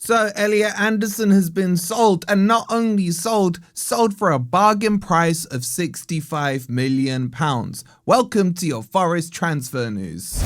So Elliot Anderson has been sold, and not only sold for a bargain price of £65 million. Welcome to your Forest transfer news.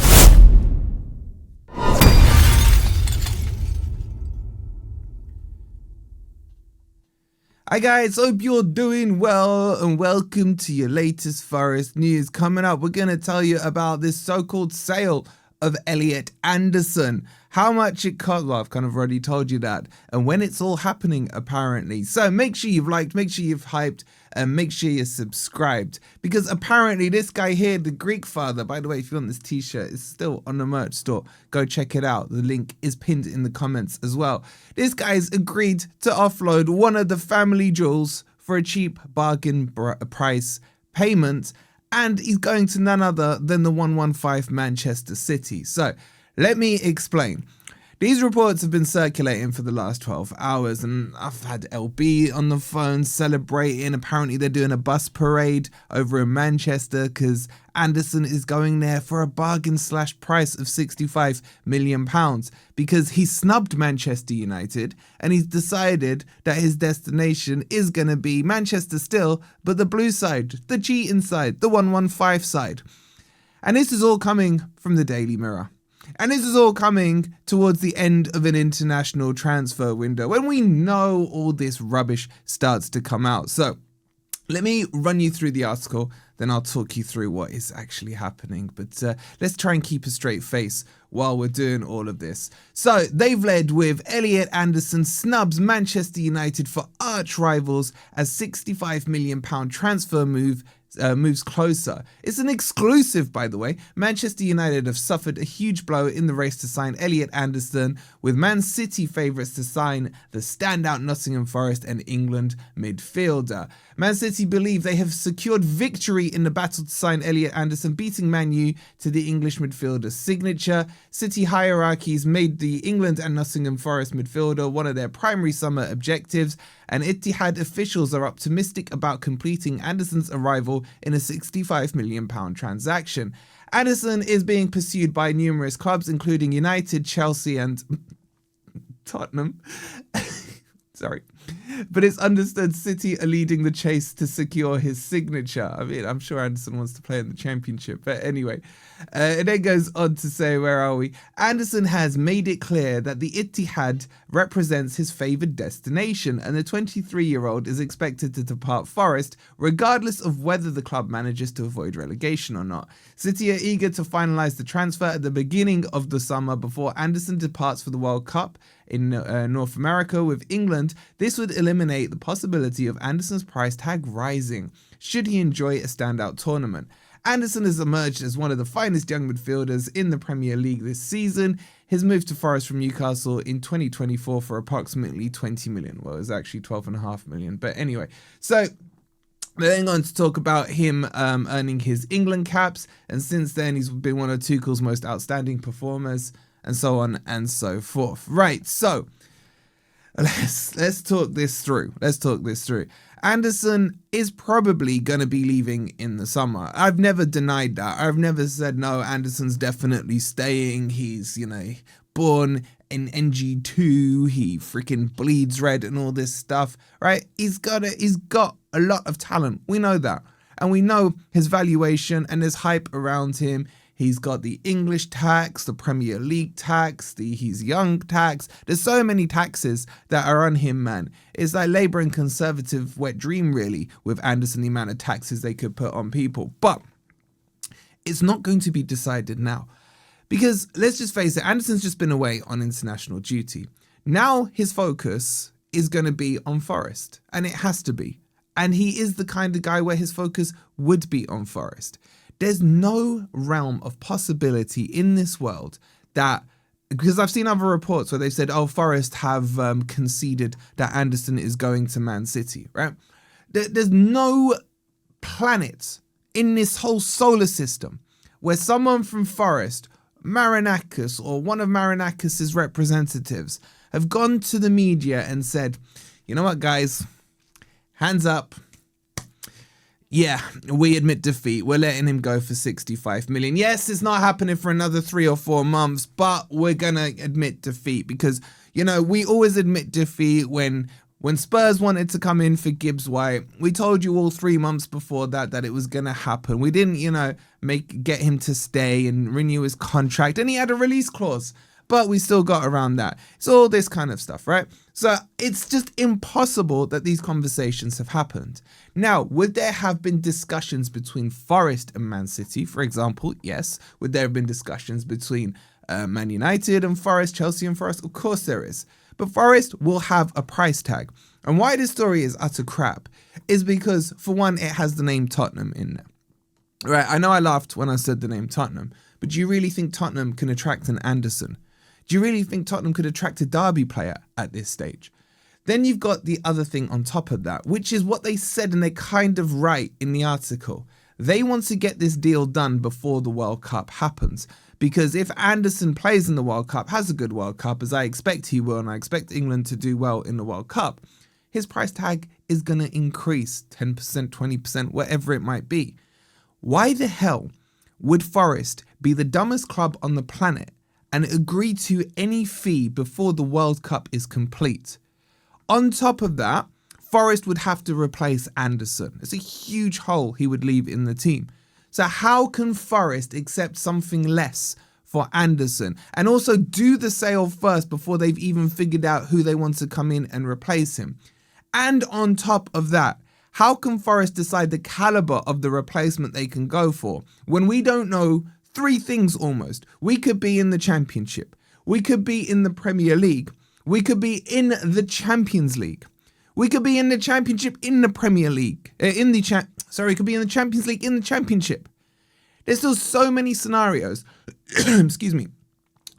Hi guys, hope you're doing well and welcome to your latest Forest news. Coming up, we're going to tell you about this so-called sale of Elliot Anderson. How much it cost, well, I've kind of already told you that, and when it's all happening apparently. So make sure you've liked, make sure you've hyped, and make sure you're subscribed, because apparently this guy here, the Greek father, by the way, if you want this t-shirt, it's still on the merch store, go check it out. The link is pinned in the comments as well. This guy's agreed to offload one of the family jewels for a cheap bargain price payment, and he's going to none other than the 115 Manchester City. So let me explain. These reports have been circulating for the last 12 hours, and I've had LB on the phone celebrating. Apparently they're doing a bus parade over in Manchester because Anderson is going there for a bargain / price of £65 million because he snubbed Manchester United and he's decided that his destination is going to be Manchester still, but the blue side, the cheating side, the 115 side. And this is all coming from the Daily Mirror. And this is all coming towards the end of an international transfer window when we know all this rubbish starts to come out. So let me run you through the article, then I'll talk you through what is actually happening. But let's try and keep a straight face while we're doing all of this. So they've led with Elliot Anderson snubs Manchester United for arch rivals as £65 million transfer move moves closer. It's an exclusive, by the way. Manchester United have suffered a huge blow in the race to sign Elliot Anderson, with Man City favourites to sign the standout Nottingham Forest and England midfielder. Man City believe they have secured victory in the battle to sign Elliot Anderson, beating Man U to the English midfielder's signature. City hierarchies made the England and Nottingham Forest midfielder one of their primary summer objectives, and Etihad officials are optimistic about completing Anderson's arrival in a £65 million transaction. Anderson is being pursued by numerous clubs, including United, Chelsea and Tottenham. Sorry. But it's understood City are leading the chase to secure his signature. I mean, I'm sure Anderson wants to play in the Championship. But anyway, it then goes on to say, where are we? Anderson has made it clear that the Etihad represents his favoured destination, and the 23-year-old is expected to depart Forest, regardless of whether the club manages to avoid relegation or not. City are eager to finalise the transfer at the beginning of the summer before Anderson departs for the World Cup in North America with England. This would eliminate the possibility of Anderson's price tag rising should he enjoy a standout tournament. Anderson has emerged as one of the finest young midfielders in the Premier League this season. His move to Forest from Newcastle in 2024 for approximately 20 million. Well, it was actually 12.5 million. But anyway, so they're then going to talk about him earning his England caps. And since then, he's been one of Tuchel's most outstanding performers, and so on and so forth. Right, so let's talk this through. Anderson is probably going to be leaving in the summer. I've never denied that. I've never said, no, Anderson's definitely staying. He's, born in NG2. He freaking bleeds red and all this stuff, right? He's got a lot of talent. We know that. And we know his valuation, and there's hype around him. He's got the English tax, the Premier League tax, he's young tax. There's so many taxes that are on him, man. It's like Labour and Conservative wet dream, really, with Anderson, the amount of taxes they could put on people. But it's not going to be decided now. Because let's just face it, Anderson's just been away on international duty. Now his focus is going to be on Forest, and it has to be. And he is the kind of guy where his focus would be on Forest. There's no realm of possibility in this world that, because I've seen other reports where they've said, oh, Forest have conceded that Anderson is going to Man City, right? There's no planet in this whole solar system where someone from Forest, Marinakis, or one of Marinakis' representatives have gone to the media and said, you know what, guys, hands up. Yeah, we admit defeat. We're letting him go for 65 million. Yes, it's not happening for another 3 or 4 months, but we're going to admit defeat because, you know, we always admit defeat when Spurs wanted to come in for Gibbs White. We told you all 3 months before that it was going to happen. We didn't, you know, get him to stay and renew his contract, and he had a release clause. But we still got around that. It's all this kind of stuff, right? So it's just impossible that these conversations have happened. Now, would there have been discussions between Forest and Man City, for example? Yes. Would there have been discussions between Man United and Forest, Chelsea and Forest? Of course there is. But Forest will have a price tag. And why this story is utter crap is because, for one, it has the name Tottenham in there. Right, I know I laughed when I said the name Tottenham, but do you really think Tottenham can attract an Anderson? Do you really think Tottenham could attract a Derby player at this stage? Then you've got the other thing on top of that, which is what they said, and they're kind of right in the article. They want to get this deal done before the World Cup happens. Because if Anderson plays in the World Cup, has a good World Cup, as I expect he will, and I expect England to do well in the World Cup, his price tag is going to increase 10%, 20%, whatever it might be. Why the hell would Forest be the dumbest club on the planet and agree to any fee before the World Cup is complete? On top of that, Forest would have to replace Anderson. It's a huge hole he would leave in the team. So how can Forest accept something less for Anderson and also do the sale first before they've even figured out who they want to come in and replace him? And on top of that, how can Forest decide the caliber of the replacement they can go for when we don't know 3 things almost? We could be in the Championship. We could be in the Premier League. We could be in the Champions League. We could be in the Championship in the Premier League. It could be in the Champions League in the Championship. There's still so many scenarios, excuse me,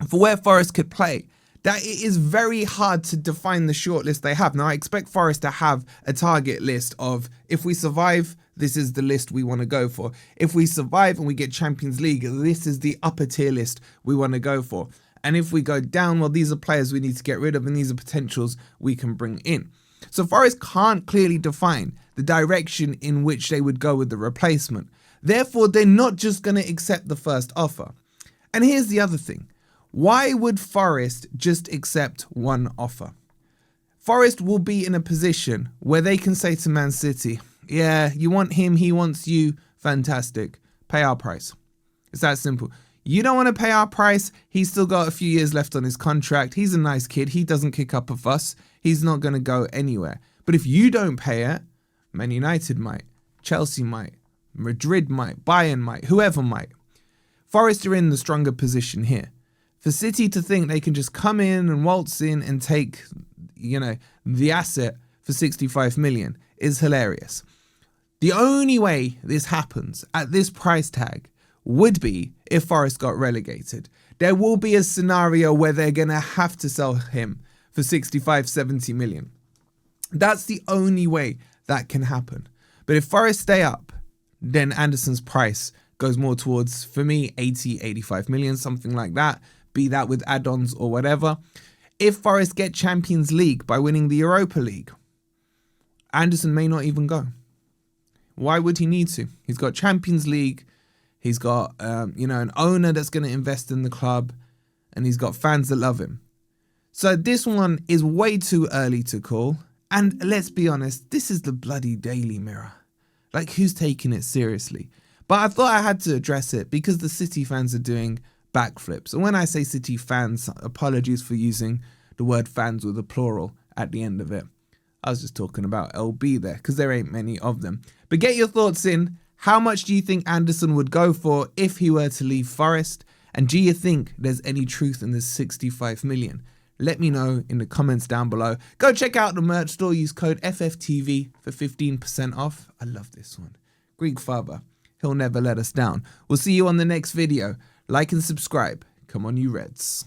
for where Forest could play that it is very hard to define the shortlist they have. Now, I expect Forest to have a target list of, if we survive, this is the list we want to go for. If we survive and we get Champions League, this is the upper tier list we want to go for. And if we go down, well, these are players we need to get rid of and these are potentials we can bring in. So Forest can't clearly define the direction in which they would go with the replacement. Therefore, they're not just going to accept the first offer. And here's the other thing. Why would Forest just accept one offer? Forest will be in a position where they can say to Man City, yeah, you want him, he wants you, fantastic, pay our price. It's that simple. You don't want to pay our price, he's still got a few years left on his contract, he's a nice kid, he doesn't kick up a fuss, he's not going to go anywhere. But if you don't pay it, Man United might, Chelsea might, Madrid might, Bayern might, whoever might. Forest are in the stronger position here. For City to think they can just come in and waltz in and take, the asset for 65 million is hilarious. The only way this happens at this price tag would be if Forest got relegated. There will be a scenario where they're going to have to sell him for 65, 70 million. That's the only way that can happen. But if Forest stay up, then Anderson's price goes more towards, for me, 80, 85 million, something like that. Be that with add-ons or whatever. If Forest get Champions League by winning the Europa League, Anderson may not even go. Why would he need to? He's got Champions League. He's got, an owner that's going to invest in the club. And he's got fans that love him. So this one is way too early to call. And let's be honest, this is the bloody Daily Mirror. Like, who's taking it seriously? But I thought I had to address it because the City fans are doing backflips. And when I say City fans, apologies for using the word fans with a plural at the end of it. I was just talking about LB there because there ain't many of them. But get your thoughts in. How much do you think Anderson would go for if he were to leave Forest? And do you think there's any truth in this 65 million? Let me know in the comments down below. Go check out the merch store. Use code FFTV for 15% off. I love this one. Greek Father. He'll never let us down. We'll see you on the next video. Like and subscribe. Come on, you Reds.